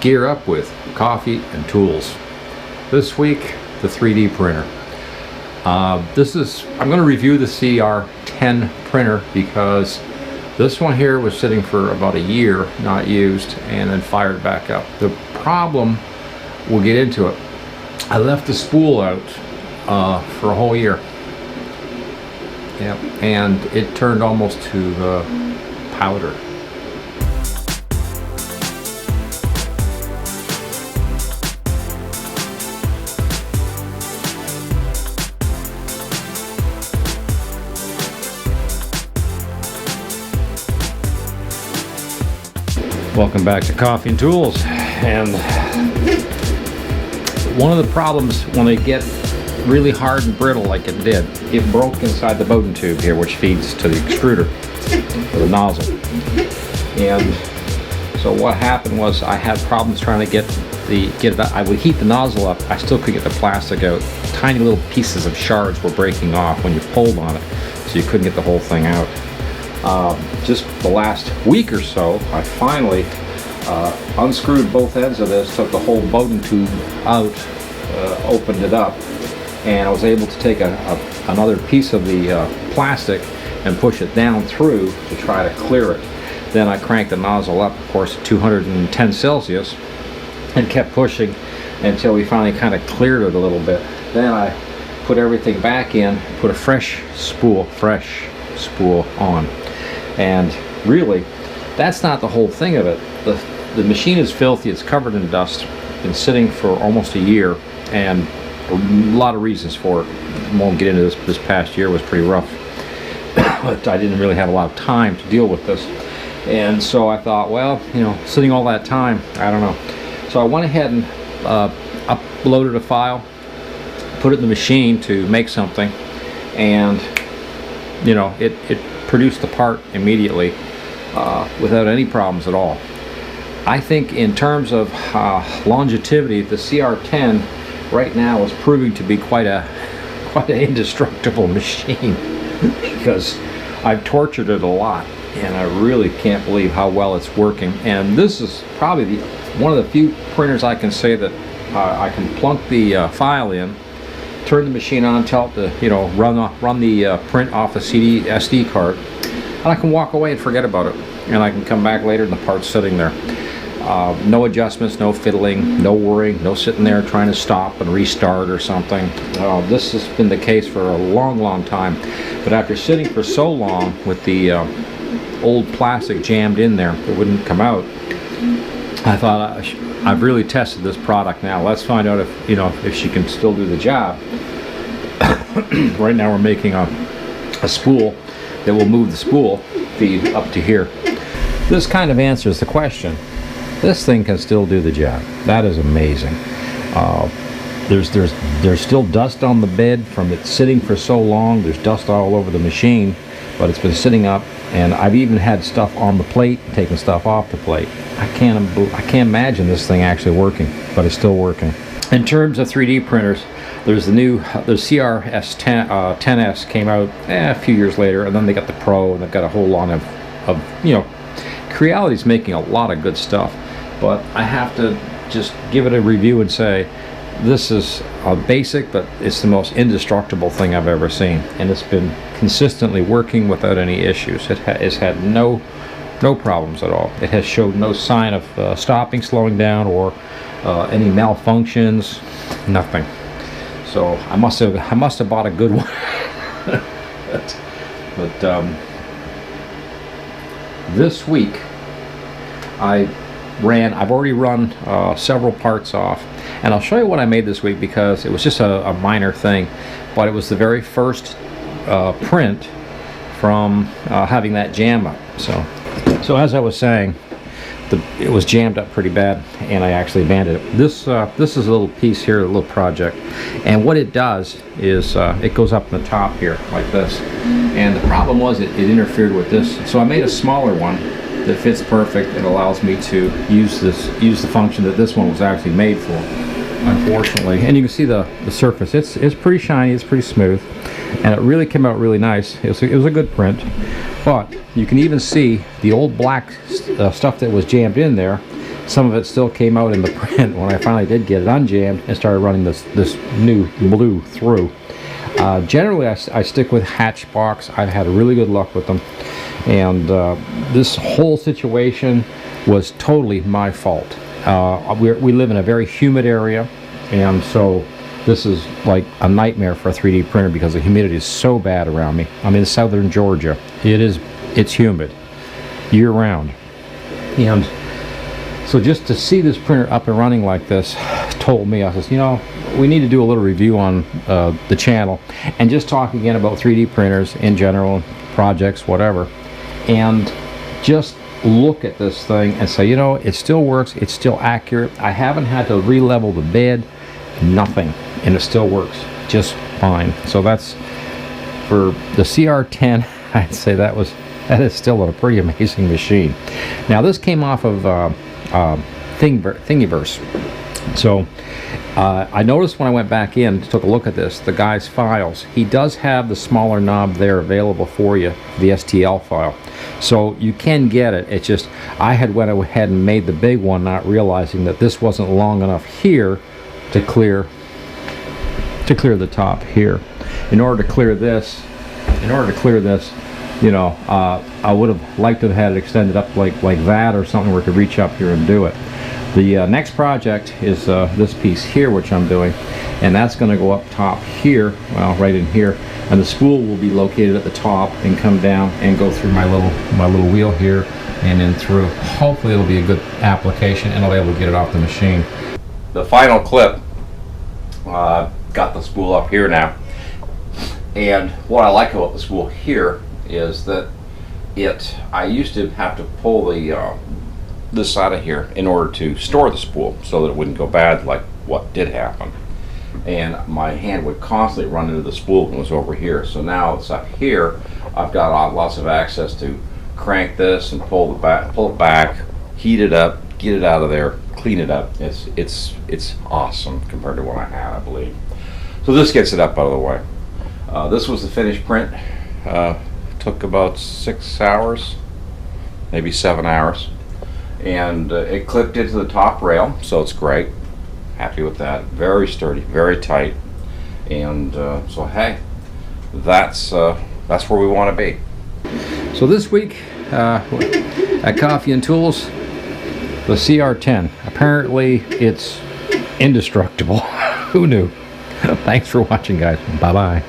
gear up with coffee and tools. This week, the 3D printer. I'm going to review the CR10 printer because this one here was sitting for about a year not used and then fired back up. The problem, we'll get into it, I left the spool out for a whole year. Yep, and it turned almost to powder. Welcome back to Coffee and Tools. And one of the problems when they get really hard and brittle like it did, it broke inside the Bowden tube here, which feeds to the extruder, or the nozzle. And so what happened was I had problems trying to get it out. I would heat the nozzle up, I still couldn't get the plastic out. Tiny little pieces of shards were breaking off when you pulled on it, so you couldn't get the whole thing out. Just the last week or so, I finally unscrewed both ends of this, took the whole Bowden tube out, opened it up, and I was able to take another piece of the plastic and push it down through to try to clear it. Then I cranked the nozzle up, of course, at 210 Celsius, and kept pushing until we finally kind of cleared it a little bit. Then I put everything back in, put a fresh spool on. And really, that's not the whole thing of it. The machine is filthy, it's covered in dust, been sitting for almost a year, and a lot of reasons for it. I won't get into this. This past year was pretty rough, but I didn't really have a lot of time to deal with this. And so I thought, well, you know, sitting all that time, I don't know. So I went ahead and uploaded a file, put it in the machine to make something, and you know, it produced the part immediately without any problems at all. I think in terms of longevity, the CR10 right now is proving to be quite an indestructible machine because I've tortured it a lot, and I really can't believe how well it's working. And this is probably one of the few printers I can say that I can plunk the file in, turn the machine on, tell it to, you know, run the print off a SD card, and I can walk away and forget about it, and I can come back later and the part's sitting there. No adjustments, no fiddling, no worrying, no sitting there trying to stop and restart or something. This has been the case for a long time, but after sitting for so long with the old plastic jammed in there, it wouldn't come out. I thought I've really tested this product now. Let's find out if, you know, if she can still do the job. Right now we're making a spool that will move the spool feed up to here. This kind of answers the question. This thing can still do the job. That is amazing. There's still dust on the bed from it sitting for so long. There's dust all over the machine, but it's been sitting up, and I've even had stuff on the plate, taking stuff off the plate. I can't imagine this thing actually working, but it's still working. In terms of 3D printers, there's the CR10S came out a few years later, and then they got the Pro, and they've got a whole lot of you know, Creality's making a lot of good stuff, but I have to just give it a review and say this is basic, but it's the most indestructible thing I've ever seen, and it's been consistently working without any issues. It has had no problems at all. It has showed no sign of stopping, slowing down, or any malfunctions. Nothing. So I must have bought a good one. but this week I've already run several parts off, and I'll show you what I made this week because it was just a minor thing, but it was the very first print from having that jam up. So as I was saying, it was jammed up pretty bad, and I actually banded it. This is a little piece here, a little project, and what it does is it goes up in the top here like this, and the problem was it interfered with this, so I made a smaller one that fits perfect and allows me to use the function that this one was actually made for, unfortunately. And you can see the surface, it's pretty shiny, it's pretty smooth, and it really came out really nice. It was a good print, but you can even see the old black stuff that was jammed in there some of it still came out in the print when I finally did get it unjammed and started running this new blue through. Generally, I stick with Hatchbox. I've had really good luck with them, and this whole situation was totally my fault. We live in a very humid area, and so this is like a nightmare for a 3D printer because the humidity is so bad around me. I'm in southern Georgia. It's humid year-round, and so just to see this printer up and running like this told me, I says, you know, we need to do a little review on the channel and just talk again about 3D printers in general, projects, whatever, and just look at this thing and say, you know, it still works, it's still accurate. I haven't had to re-level the bed, nothing, and it still works just fine. So that's for the CR10. I'd say that is still a pretty amazing machine. Now this came off of Thingiverse. So I noticed when I went back in, took a look at this, the guy's files, he does have the smaller knob there available for you, the STL file. So you can get it. It's just I had went ahead and made the big one, not realizing that this wasn't long enough here to clear the top here. In order to clear this, you know, I would have liked to have had it extended up like that or something where it could reach up here and do it. The next project is this piece here, which I'm doing, and that's going to go up top here, well, right in here, and the spool will be located at the top and come down and go through my little wheel here and then through. Hopefully it'll be a good application and I'll be able to get it off the machine. The final clip, got the spool up here now, and what I like about the spool here is that I used to have to pull this side of here in order to store the spool so that it wouldn't go bad like what did happen, and my hand would constantly run into the spool when it was over here. So now it's up here, I've got lots of access to crank this and pull it back, heat it up, get it out of there, clean it up. It's awesome compared to what I had, I believe. So this gets it up out of the way. This was the finished print. Took about 6 hours, maybe 7 hours, and it clipped into the top rail, so it's great. Happy with that. Very sturdy, very tight, and so hey, that's where we want to be. So this week at Coffee and Tools, the CR10. Apparently it's indestructible. Who knew? Thanks for watching, guys. Bye bye.